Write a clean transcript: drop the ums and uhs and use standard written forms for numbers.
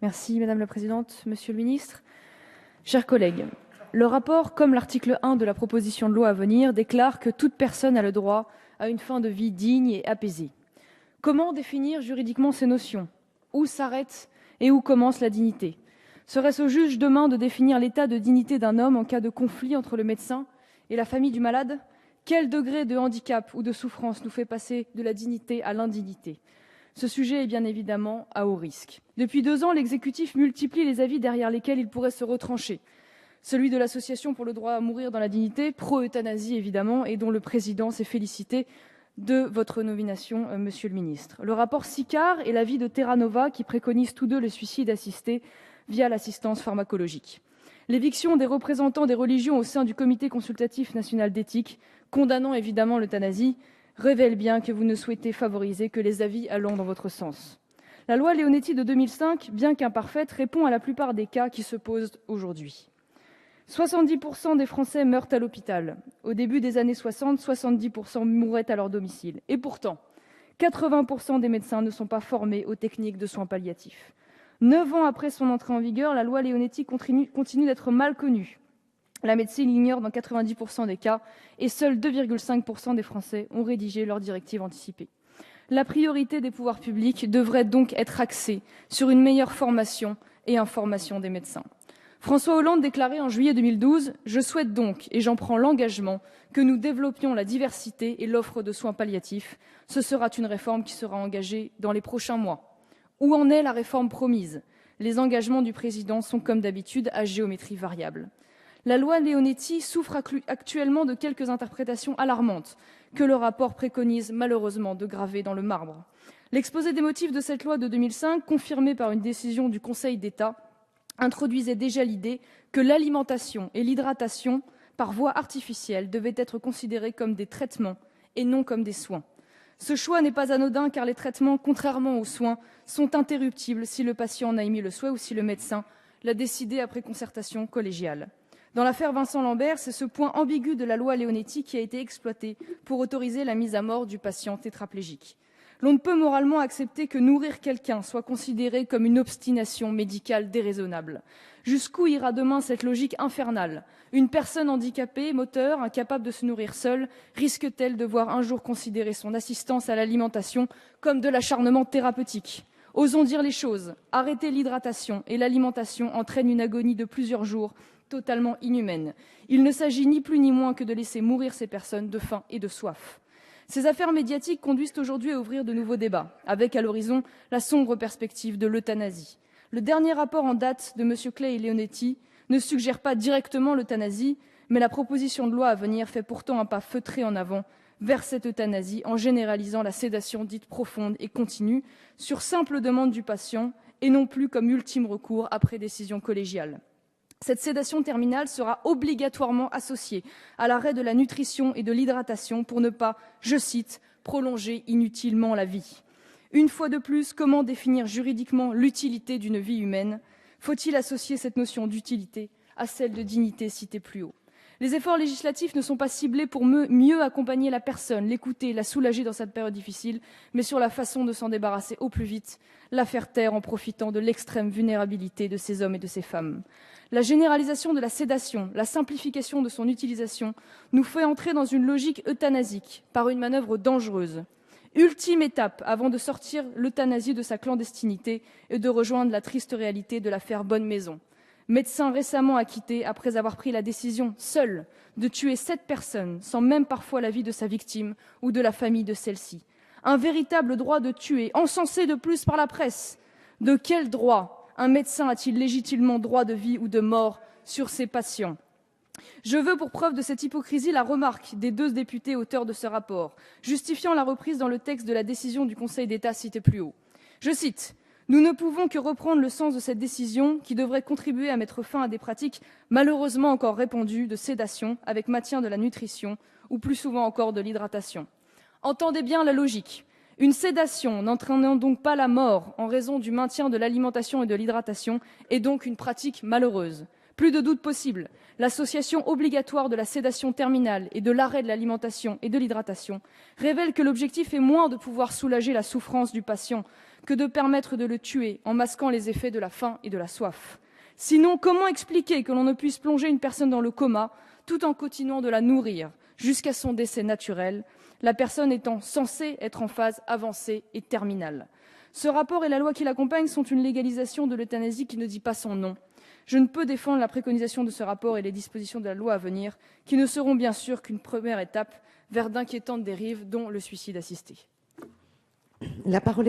Merci Madame la Présidente, Monsieur le Ministre. Chers collègues, le rapport, comme l'article 1 de la proposition de loi à venir, déclare que toute personne a le droit à une fin de vie digne et apaisée. Comment définir juridiquement ces notions? Où s'arrête et où commence la dignité? Serait-ce au juge demain de définir l'état de dignité d'un homme en cas de conflit entre le médecin et la famille du malade? Quel degré de handicap ou de souffrance nous fait passer de la dignité à l'indignité? Ce sujet est bien évidemment à haut risque. Depuis 2 ans, l'exécutif multiplie les avis derrière lesquels il pourrait se retrancher. Celui de l'Association pour le droit à mourir dans la dignité, pro-euthanasie évidemment, et dont le président s'est félicité de votre nomination, Monsieur le Ministre. Le rapport Sicard et l'avis de Terra Nova qui préconisent tous deux le suicide assisté via l'assistance pharmacologique. L'éviction des représentants des religions au sein du Comité consultatif national d'éthique, condamnant évidemment l'euthanasie, révèle bien que vous ne souhaitez favoriser que les avis allant dans votre sens. La loi Leonetti de 2005, bien qu'imparfaite, répond à la plupart des cas qui se posent aujourd'hui. 70% des Français meurent à l'hôpital. Au début des années 60, 70% mouraient à leur domicile. Et pourtant, 80% des médecins ne sont pas formés aux techniques de soins palliatifs. 9 ans après son entrée en vigueur, la loi Leonetti continue d'être mal connue. La médecine l'ignore dans 90% des cas et seuls 2,5% des Français ont rédigé leur directive anticipée. La priorité des pouvoirs publics devrait donc être axée sur une meilleure formation et information des médecins. François Hollande déclarait en juillet 2012 « Je souhaite donc, et j'en prends l'engagement, que nous développions la diversité et l'offre de soins palliatifs. Ce sera une réforme qui sera engagée dans les prochains mois. » Où en est la réforme promise? Les engagements du président sont comme d'habitude à géométrie variable. La loi Leonetti souffre actuellement de quelques interprétations alarmantes que le rapport préconise malheureusement de graver dans le marbre. L'exposé des motifs de cette loi de 2005, confirmé par une décision du Conseil d'État, introduisait déjà l'idée que l'alimentation et l'hydratation par voie artificielle devaient être considérées comme des traitements et non comme des soins. Ce choix n'est pas anodin car les traitements, contrairement aux soins, sont interruptibles si le patient en a émis le souhait ou si le médecin l'a décidé après concertation collégiale. Dans l'affaire Vincent Lambert, c'est ce point ambigu de la loi Leonetti qui a été exploité pour autoriser la mise à mort du patient tétraplégique. L'on ne peut moralement accepter que nourrir quelqu'un soit considéré comme une obstination médicale déraisonnable. Jusqu'où ira demain cette logique infernale? Une personne handicapée, moteur, incapable de se nourrir seule, risque-t-elle de voir un jour considérer son assistance à l'alimentation comme de l'acharnement thérapeutique? Osons dire les choses. Arrêter l'hydratation et l'alimentation entraîne une agonie de plusieurs jours totalement inhumaine. Il ne s'agit ni plus ni moins que de laisser mourir ces personnes de faim et de soif. Ces affaires médiatiques conduisent aujourd'hui à ouvrir de nouveaux débats, avec à l'horizon la sombre perspective de l'euthanasie. Le dernier rapport en date de M. Clay et Leonetti ne suggère pas directement l'euthanasie, mais la proposition de loi à venir fait pourtant un pas feutré en avant vers cette euthanasie en généralisant la sédation dite profonde et continue sur simple demande du patient et non plus comme ultime recours après décision collégiale. Cette sédation terminale sera obligatoirement associée à l'arrêt de la nutrition et de l'hydratation pour ne pas, je cite, « prolonger inutilement la vie ». Une fois de plus, comment définir juridiquement l'utilité d'une vie humaine? Faut-il associer cette notion d'utilité à celle de dignité citée plus haut? Les efforts législatifs ne sont pas ciblés pour mieux accompagner la personne, l'écouter, la soulager dans cette période difficile, mais sur la façon de s'en débarrasser au plus vite, la faire taire en profitant de l'extrême vulnérabilité de ces hommes et de ces femmes. La généralisation de la sédation, la simplification de son utilisation, nous fait entrer dans une logique euthanasique par une manœuvre dangereuse. Ultime étape avant de sortir l'euthanasie de sa clandestinité et de rejoindre la triste réalité de l'affaire Bonne Maison. Médecin récemment acquitté après avoir pris la décision, seul, de tuer 7 personnes, sans même parfois l'avis de sa victime ou de la famille de celle-ci. Un véritable droit de tuer, encensé de plus par la presse. De quel droit un médecin a-t-il légitimement droit de vie ou de mort sur ses patients? Je veux pour preuve de cette hypocrisie la remarque des 2 députés auteurs de ce rapport, justifiant la reprise dans le texte de la décision du Conseil d'État citée plus haut. Je cite: nous ne pouvons que reprendre le sens de cette décision qui devrait contribuer à mettre fin à des pratiques malheureusement encore répandues de sédation avec maintien de la nutrition ou plus souvent encore de l'hydratation. Entendez bien la logique. Une sédation n'entraînant donc pas la mort en raison du maintien de l'alimentation et de l'hydratation est donc une pratique malheureuse. Plus de doute possible, l'association obligatoire de la sédation terminale et de l'arrêt de l'alimentation et de l'hydratation révèle que l'objectif est moins de pouvoir soulager la souffrance du patient que de permettre de le tuer en masquant les effets de la faim et de la soif. Sinon, comment expliquer que l'on ne puisse plonger une personne dans le coma tout en continuant de la nourrir jusqu'à son décès naturel, la personne étant censée être en phase avancée et terminale? Ce rapport et la loi qui l'accompagne sont une légalisation de l'euthanasie qui ne dit pas son nom. Je ne peux défendre la préconisation de ce rapport et les dispositions de la loi à venir, qui ne seront bien sûr qu'une première étape vers d'inquiétantes dérives, dont le suicide assisté. La parole est